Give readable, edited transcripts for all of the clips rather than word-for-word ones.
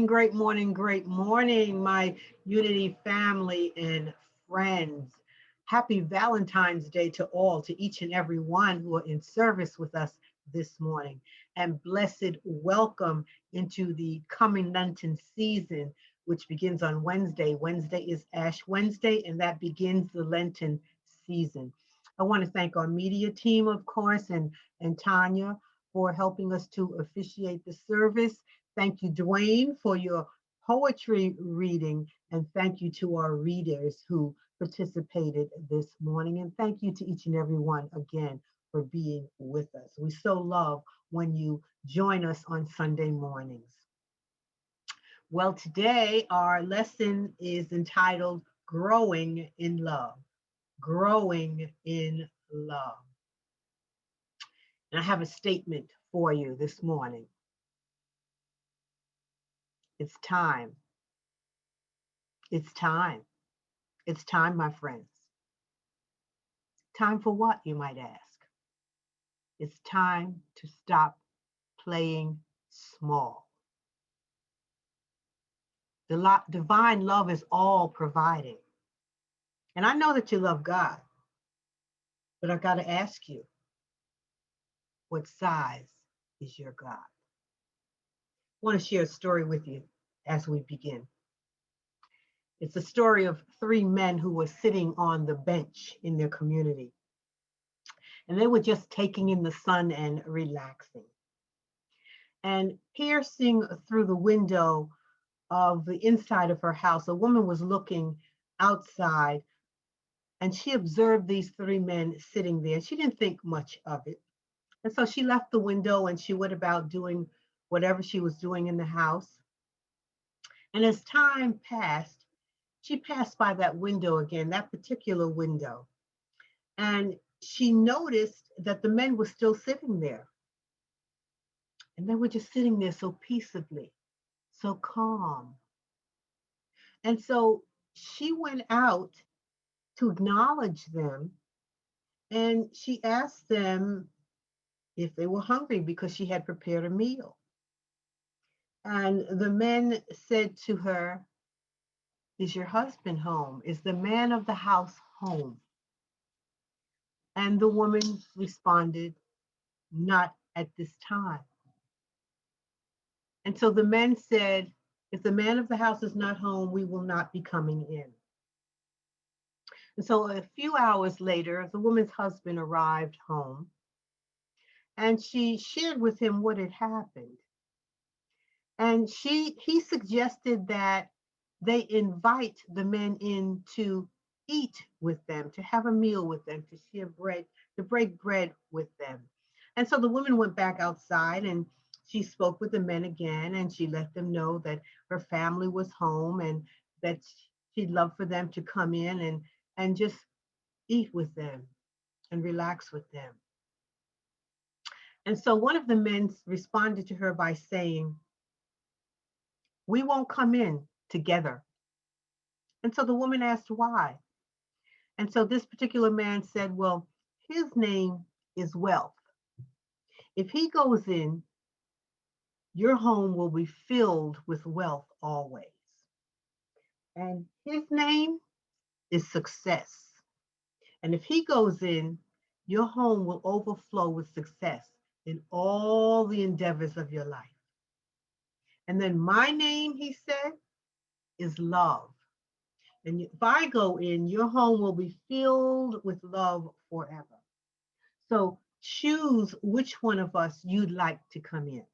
great morning, great morning, my Unity family and friends. Happy Valentine's Day to all, to each and every one who are in service with us this morning. And blessed welcome into the coming Lenten season, which begins on Wednesday. Wednesday is Ash Wednesday, and that begins the Lenten season. I want to thank our media team, of course, and Tanya for helping us to officiate the service. Thank you, Dwayne, for your poetry reading, and thank you to our readers who participated this morning. And thank you to each and every one again for being with us. We so love when you join us on Sunday mornings. Well, today our lesson is entitled Growing in Love. Growing in Love. And I have a statement for you this morning. It's time. It's time. It's time, my friends. Time for what, you might ask? It's time to stop playing small. The divine love is all providing. And I know that you love God, but I've got to ask you, what size is your God? I want to share a story with you as we begin. It's a story of three men who were sitting on the bench in their community. And they were just taking in the sun and relaxing. And piercing through the window of the inside of her house, a woman was looking outside, and she observed these three men sitting there. She didn't think much of it. And so she left the window and she went about doing whatever she was doing in the house. And as time passed, she passed by that window again, that particular window. And she noticed that the men were still sitting there. And they were just sitting there so peaceably, so calm. And so she went out to acknowledge them, and she asked them if they were hungry because she had prepared a meal. And the men said to her, "Is your husband home? Is the man of the house home?" And the woman responded, "Not at this time." And so the men said, "If the man of the house is not home, we will not be coming in." And so a few hours later, the woman's husband arrived home, and she shared with him what had happened. And he suggested that they invite the men in to eat with them, to have a meal with them, to share bread, to break bread with them. And so the woman went back outside and she spoke with the men again, and she let them know that her family was home and that she'd love for them to come in and just eat with them and relax with them. And so one of the men responded to her by saying, "We won't come in together." And so the woman asked why. And so this particular man said, "Well, his name is Wealth. If he goes in, your home will be filled with wealth always. And his name is Success. And if he goes in, your home will overflow with success in all the endeavors of your life. And then my name," he said, "is Love. And if I go in, your home will be filled with love forever. So choose which one of us you'd like to come in."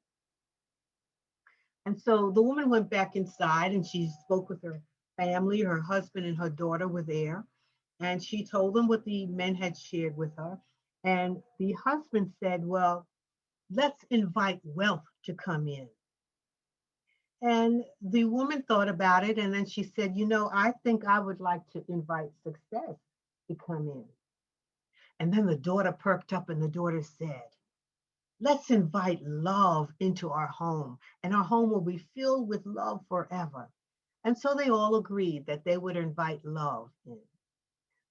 And so the woman went back inside and she spoke with her family. Her husband and her daughter were there. And she told them what the men had shared with her. And the husband said, "Well, let's invite Wealth to come in." And the woman thought about it, and then she said, "I think I would like to invite Success to come in." And then the daughter perked up and the daughter said, "Let's invite Love into our home, and our home will be filled with love forever." And so they all agreed that they would invite Love in.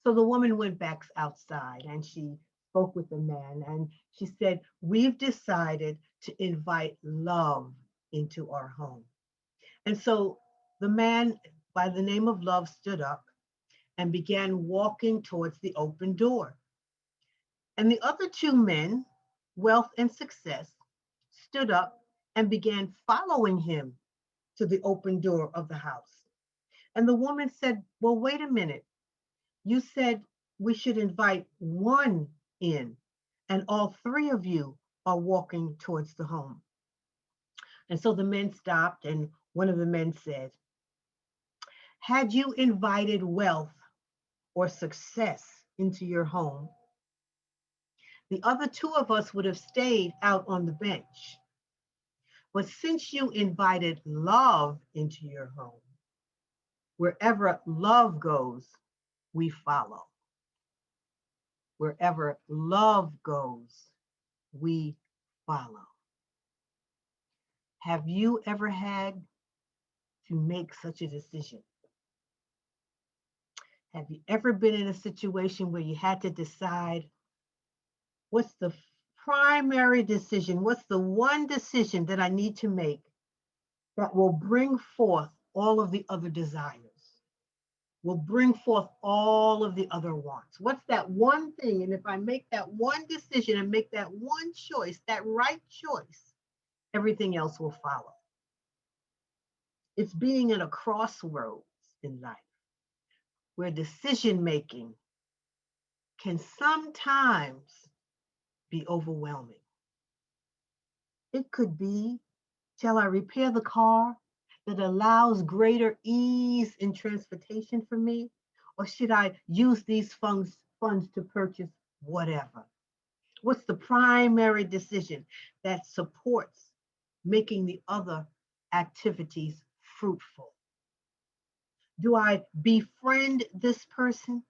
So the woman went back outside and she spoke with the man and she said, "We've decided to invite Love into our home." And so the man by the name of Love stood up and began walking towards the open door. And the other two men, Wealth and Success, stood up and began following him to the open door of the house. And the woman said, well, wait a minute. You said we should invite one in, and all three of you are walking towards the home. And so the men stopped, and one of the men said, had you invited wealth or success into your home, the other two of us would have stayed out on the bench. But since you invited love into your home, wherever love goes, we follow. Wherever love goes, we follow. Have you ever had to make such a decision? Have you ever been in a situation where you had to decide what's the primary decision? What's the one decision that I need to make that will bring forth all of the other desires, will bring forth all of the other wants? What's that one thing? And if I make that one decision and make that one choice, that right choice, everything else will follow. It's being at a crossroads in life where decision making can sometimes be overwhelming. It could be, shall I repair the car that allows greater ease in transportation for me? Or should I use these funds to purchase whatever? What's the primary decision that supports making the other activities fruitful? Do I befriend this person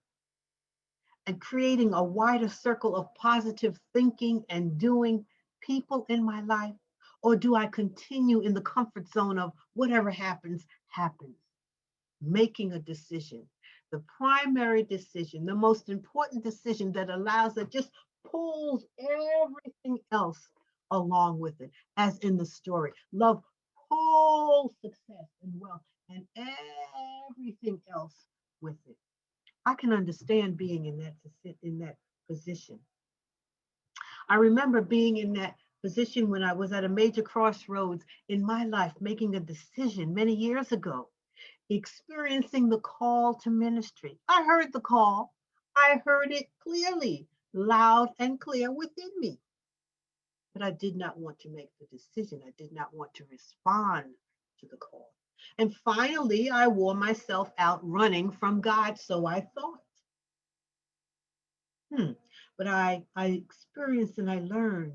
and creating a wider circle of positive thinking and doing people in my life? Or do I continue in the comfort zone of whatever happens, happens? Making a decision, the primary decision, the most important decision that allows, that just pulls everything else along with it, as in the story. Love pulls success and wealth and everything else with it. I can understand being in that position. I remember being in that position when I was at a major crossroads in my life, making a decision many years ago, experiencing the call to ministry. I heard the call. I heard it clearly, loud and clear within me. But I did not want to make the decision. I did not want to respond to the call. And finally, I wore myself out running from God, so I thought. But I experienced and I learned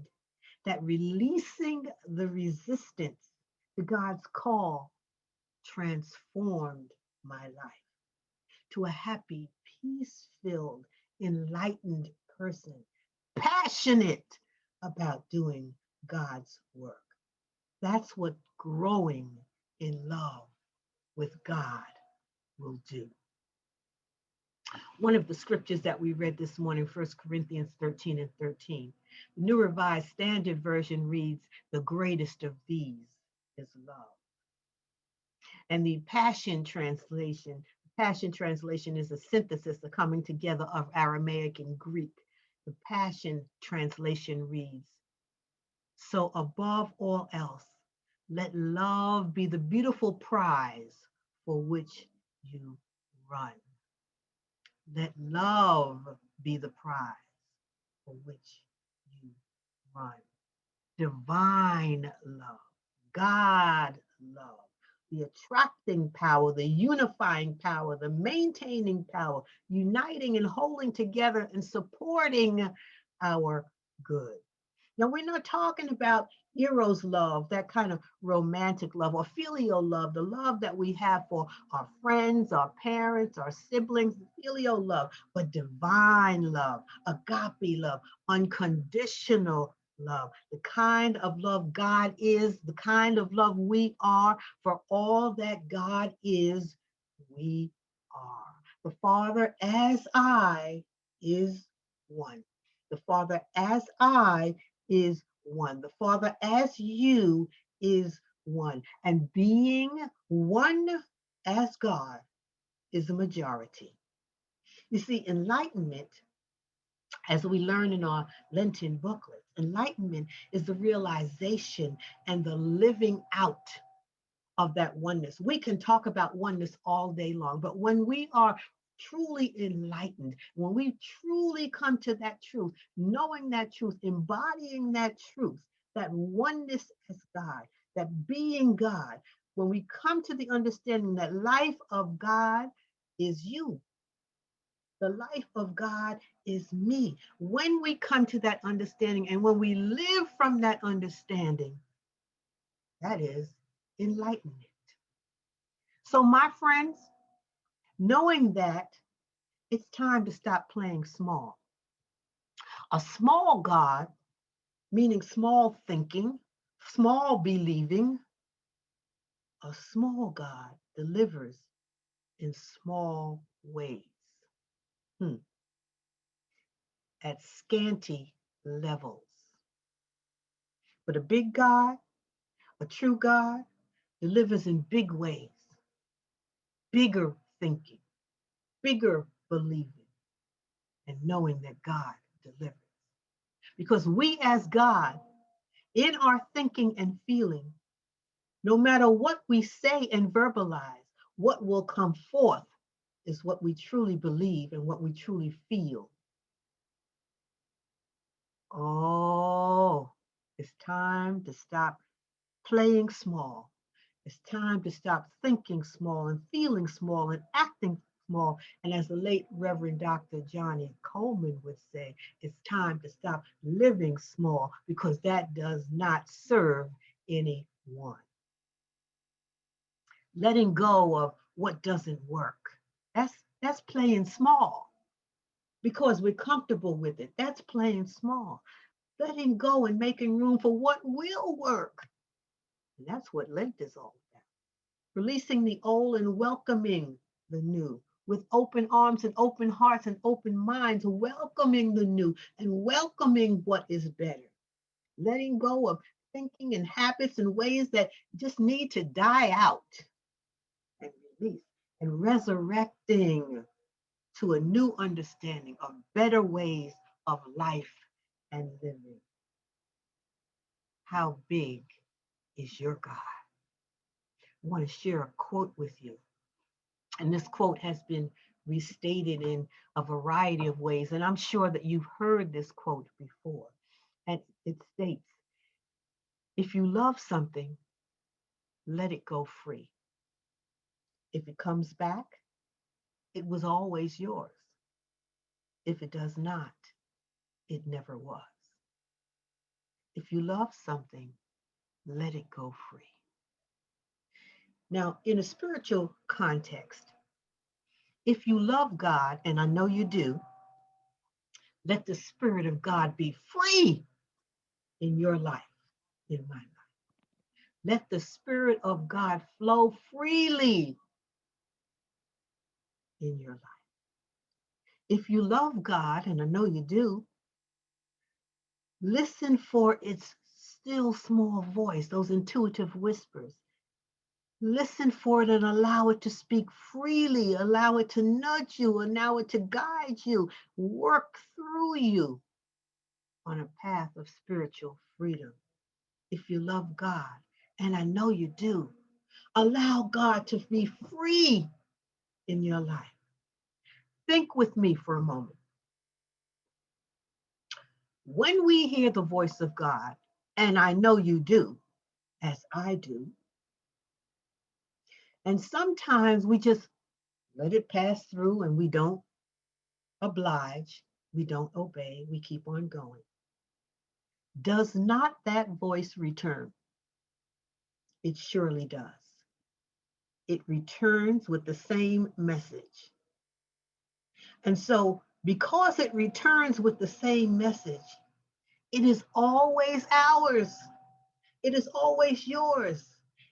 that releasing the resistance to God's call transformed my life to a happy, peace-filled, enlightened person, passionate about doing God's work. That's what growing in love with God will do. One of the scriptures that we read this morning, 1 Corinthians 13 and 13. The New Revised Standard Version reads, the greatest of these is love. And the Passion Translation is a synthesis, the coming together of Aramaic and Greek. The Passion Translation reads, so above all else, let love be the beautiful prize for which you run. Let love be the prize for which you run. Divine love, God love, the attracting power, the unifying power, the maintaining power, uniting and holding together and supporting our good. Now, we're not talking about eros love, that kind of romantic love, or filial love, the love that we have for our friends, our parents, our siblings, filial love, but divine love, agape love, unconditional love, the kind of love God is, the kind of love we are. For all that God is, we are. The Father as I is one. The Father as I is one. The Father as you is one. And being one as God is a majority. You see, enlightenment, as we learn in our Lenten booklets, enlightenment is the realization and the living out of that oneness. We can talk about oneness all day long, but when we are truly enlightened, when we truly come to that truth, knowing that truth, embodying that truth, that oneness as God, that being God, when we come to the understanding that life of God is you, the life of God is me. When we come to that understanding and when we live from that understanding, that is enlightenment. So, my friends, knowing that, it's time to stop playing small. A small God, meaning small thinking, small believing, a small God delivers in small ways, at scanty levels. But a big God, a true God, delivers in big ways, bigger thinking, bigger believing, and knowing that God delivers. Because we as God, in our thinking and feeling, no matter what we say and verbalize, what will come forth is what we truly believe and what we truly feel. Oh, it's time to stop playing small. It's time to stop thinking small and feeling small and acting small. And as the late Reverend Dr. Johnny Coleman would say, it's time to stop living small because that does not serve anyone. Letting go of what doesn't work. That's playing small because we're comfortable with it. That's playing small. Letting go and making room for what will work. And that's what Lent is all about. Releasing the old and welcoming the new with open arms and open hearts and open minds, welcoming the new and welcoming what is better. Letting go of thinking and habits and ways that just need to die out and release and resurrecting to a new understanding of better ways of life and living. How big is your God? I want to share a quote with you. And this quote has been restated in a variety of ways. And I'm sure that you've heard this quote before. And it states, if you love something, let it go free. If it comes back, it was always yours. If it does not, it never was. If you love something, let it go free. Now, in a spiritual context, if you love God, and I know you do, let the Spirit of God be free in your life, in my life. Let the Spirit of God flow freely in your life. If you love God, and I know you do, listen for its still small voice, those intuitive whispers. Listen for it and allow it to speak freely, allow it to nudge you, allow it to guide you, work through you on a path of spiritual freedom. If you love God, and I know you do, allow God to be free in your life. Think with me for a moment. When we hear the voice of God, and I know you do, as I do, and sometimes we just let it pass through and we don't oblige, we don't obey, we keep on going. Does not that voice return? It surely does. It returns with the same message. And so, because it returns with the same message, it is always ours. It is always yours.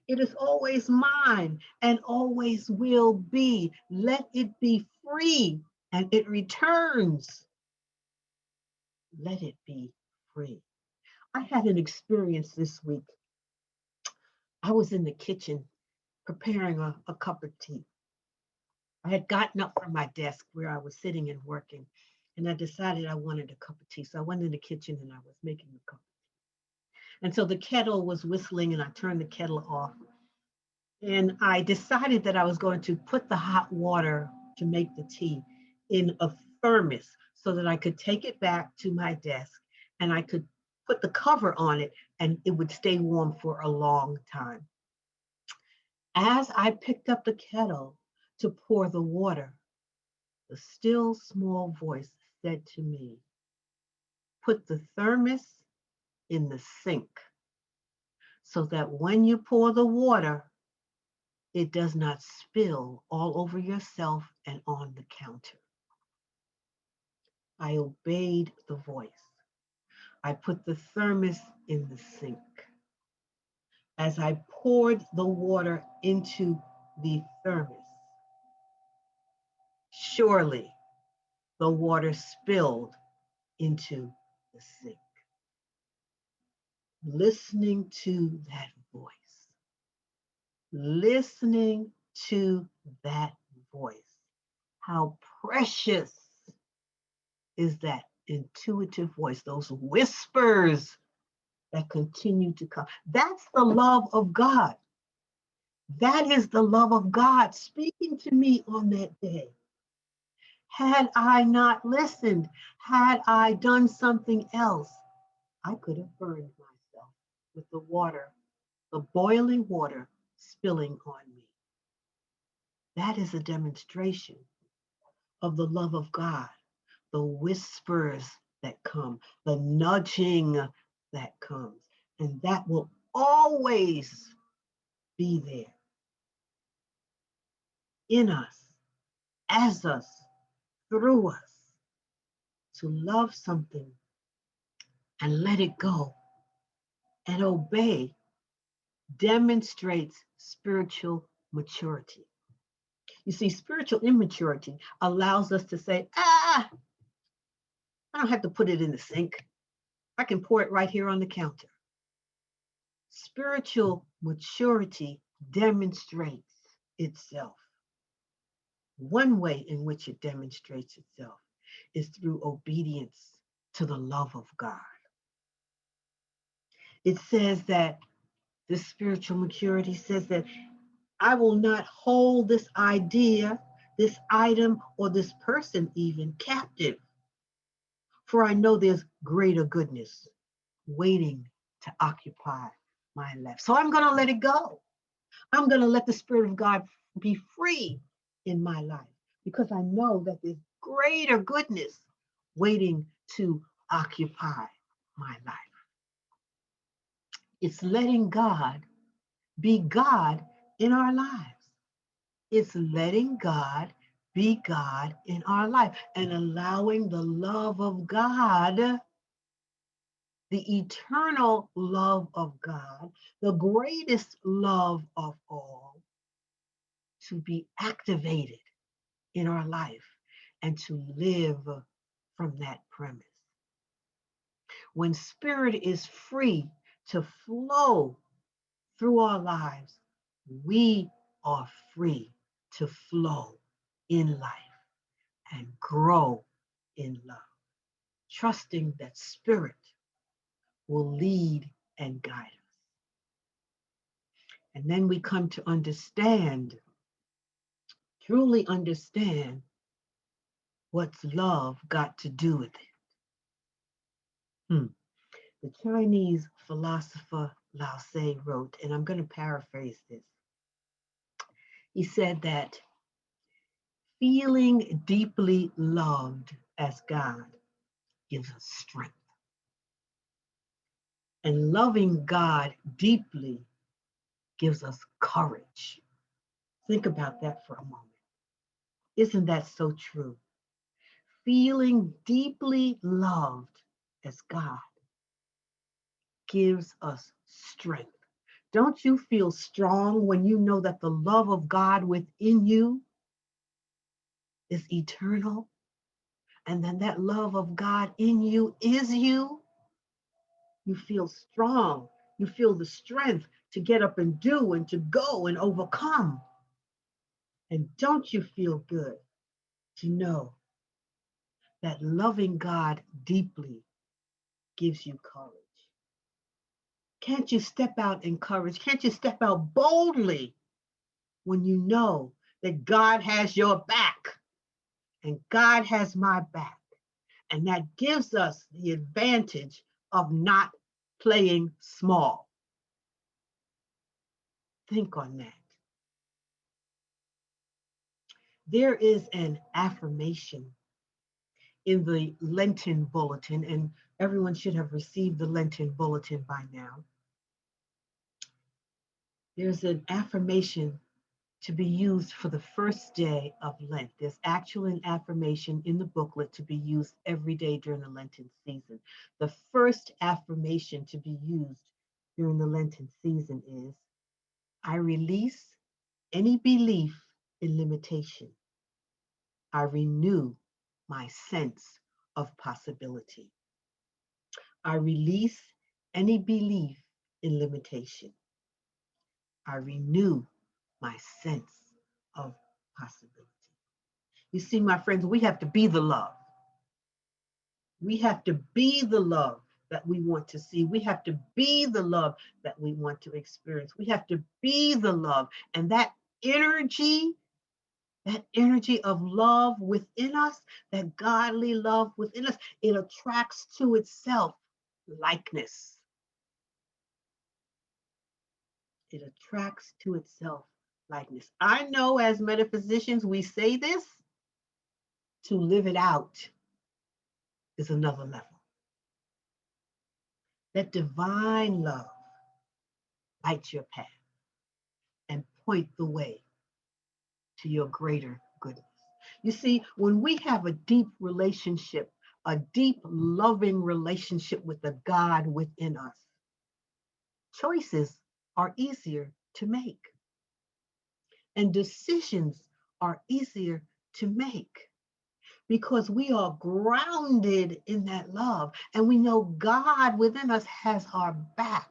It is always mine and always will be. Let it be free and it returns. Let it be free. I had an experience this week. I was in the kitchen preparing a cup of tea. I had gotten up from my desk where I was sitting and working, and I decided I wanted a cup of tea. So I went in the kitchen and I was making a cup. And so the kettle was whistling, and I turned the kettle off. And I decided that I was going to put the hot water to make the tea in a thermos so that I could take it back to my desk and I could put the cover on it and it would stay warm for a long time. As I picked up the kettle to pour the water, the still small voice said to me, "Put the thermos in the sink so that when you pour the water, it does not spill all over yourself and on the counter." I obeyed the voice. I put the thermos in the sink. As I poured the water into the thermos, surely the water spilled into the sink. Listening to that voice, listening to that voice. How precious is that intuitive voice, those whispers that continue to come. That's the love of God. That is the love of God speaking to me on that day. Had I not listened, had I done something else, I could have burned myself with the water, the boiling water spilling on me. That is a demonstration of the love of God, the whispers that come, the nudging that comes, and that will always be there in us, as us, through us, to love something and let it go and obey demonstrates spiritual maturity. You see, spiritual immaturity allows us to say, I don't have to put it in the sink. I can pour it right here on the counter. Spiritual maturity demonstrates itself. One way in which it demonstrates itself is through obedience to the love of God. It says that this spiritual maturity says that I will not hold this idea, this item, or this person even captive, for I know there's greater goodness waiting to occupy my life. So I'm going to let it go. I'm going to let the Spirit of God be free in my life because I know that there's greater goodness waiting to occupy my life. It's letting God be God in our lives. It's letting God be God in our life and allowing the love of God, the eternal love of God, the greatest love of all, to be activated in our life and to live from that premise. When spirit is free to flow through our lives, we are free to flow in life and grow in love, trusting that spirit will lead and guide us. And then we come to understand, truly understand, what's love got to do with it. The Chinese philosopher Lao Tse wrote, and I'm going to paraphrase this. He said that feeling deeply loved as God gives us strength. And loving God deeply gives us courage. Think about that for a moment. Isn't that so true? Feeling deeply loved as God gives us strength. Don't you feel strong when you know that the love of God within you is eternal? And then that love of God in you is you? You feel strong. You feel the strength to get up and do and to go and overcome. And don't you feel good to know that loving God deeply gives you courage? Can't you step out in courage? Can't you step out boldly when you know that God has your back and God has my back? And that gives us the advantage of not playing small. Think on that. There is an affirmation in the Lenten bulletin, and everyone should have received the Lenten bulletin by now. There's an affirmation to be used for the first day of Lent. There's actually an affirmation in the booklet to be used every day during the Lenten season. The first affirmation to be used during the Lenten season is, I release any belief in limitation. I renew my sense of possibility. I release any belief in limitation. I renew my sense of possibility. You see, my friends, we have to be the love. We have to be the love that we want to see. We have to be the love that we want to experience. We have to be the love. And that energy of love within us, that godly love within us, it attracts to itself likeness. It attracts to itself likeness. I know as metaphysicians, we say this, to live it out is another level. Let divine love light your path and point the way to your greater goodness. You see, when we have a deep relationship, a deep loving relationship with the God within us, choices are easier to make and decisions are easier to make because we are grounded in that love and we know God within us has our back.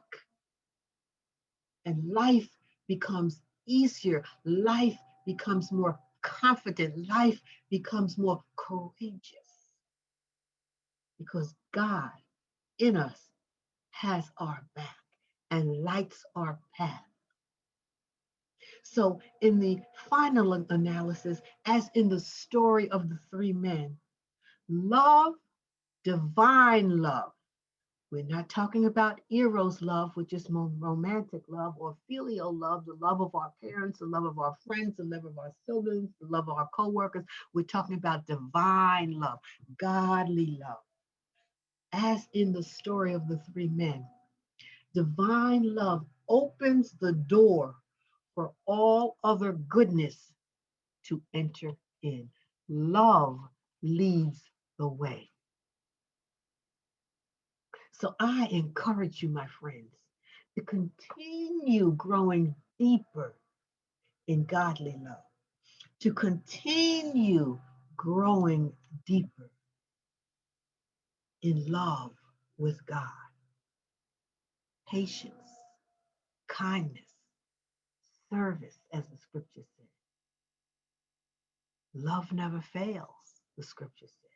And life becomes easier. Life becomes more confident. Life becomes more courageous because God in us has our back and lights our path. So in the final analysis, as in the story of the three men, love, divine love. We're not talking about eros love, which is more romantic love, or filial love, the love of our parents, the love of our friends, the love of our siblings, the love of our co-workers. We're talking about divine love, godly love. As in the story of the three men, divine love opens the door for all other goodness to enter in. Love leads the way. So I encourage you, my friends, to continue growing deeper in godly love, to continue growing deeper in love with God, patience, kindness, service, as the scripture said. Love never fails, the scripture said.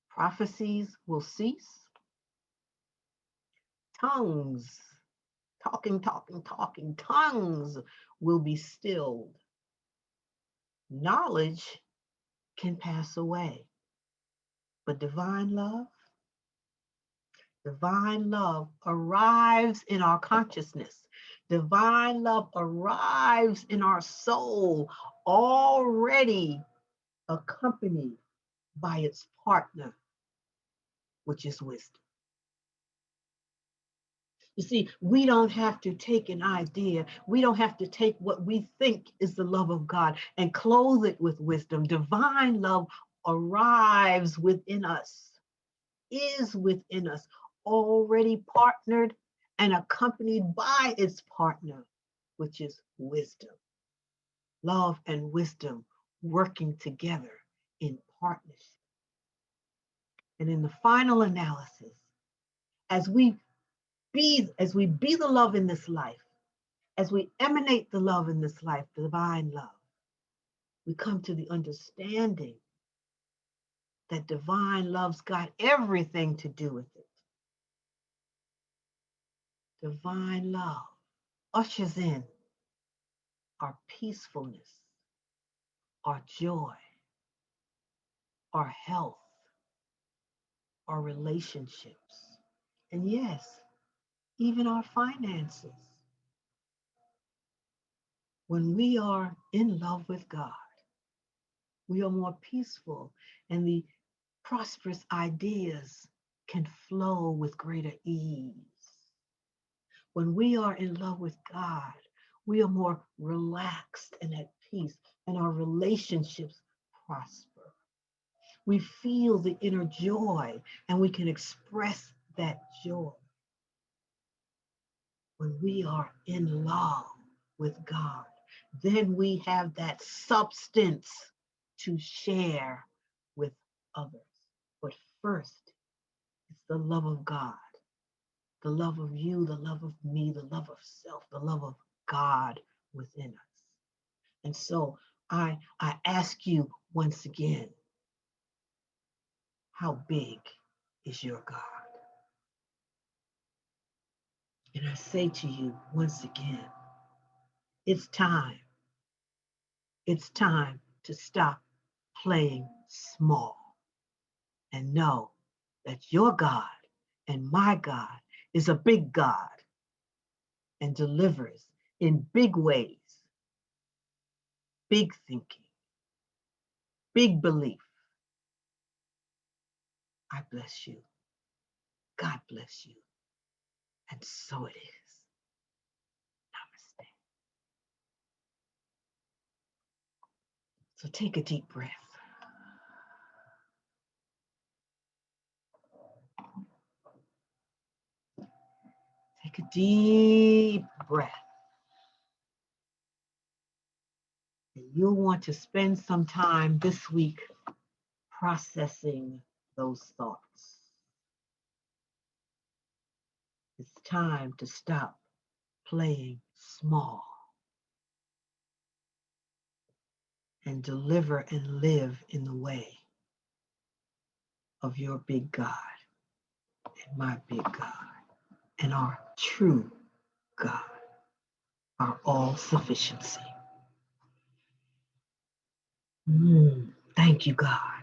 Prophecies will cease. Tongues, talking, tongues will be stilled. Knowledge can pass away, but divine love arrives in our consciousness. Divine love arrives in our soul, already accompanied by its partner, which is wisdom. You see, we don't have to take an idea. We don't have to take what we think is the love of God and clothe it with wisdom. Divine love arrives within us, is within us, already partnered and accompanied by its partner, which is wisdom. Love and wisdom working together in partnership. And in the final analysis, as we as we be the love in this life, as we emanate the love in this life, the divine love, we come to the understanding that divine love's got everything to do with it. Divine love ushers in our peacefulness, our joy, our health, our relationships, and yes, even our finances. When we are in love with God, we are more peaceful, and the prosperous ideas can flow with greater ease. When we are in love with God, we are more relaxed and at peace, and our relationships prosper. We feel the inner joy, and we can express that joy. When we are in love with God, then we have that substance to share with others. But first, it's the love of God, the love of you, the love of me, the love of self, the love of God within us. And so I ask you once again, how big is your God? And I say to you once again, it's time. It's time to stop playing small and know that your God and my God is a big God and delivers in big ways, big thinking, big belief. I bless you. God bless you. And so it is. Namaste. So take a deep breath. Take a deep breath. And you'll want to spend some time this week processing those thoughts. It's time to stop playing small and deliver and live in the way of your big God and my big God and our true God, our all sufficiency. Thank you, God.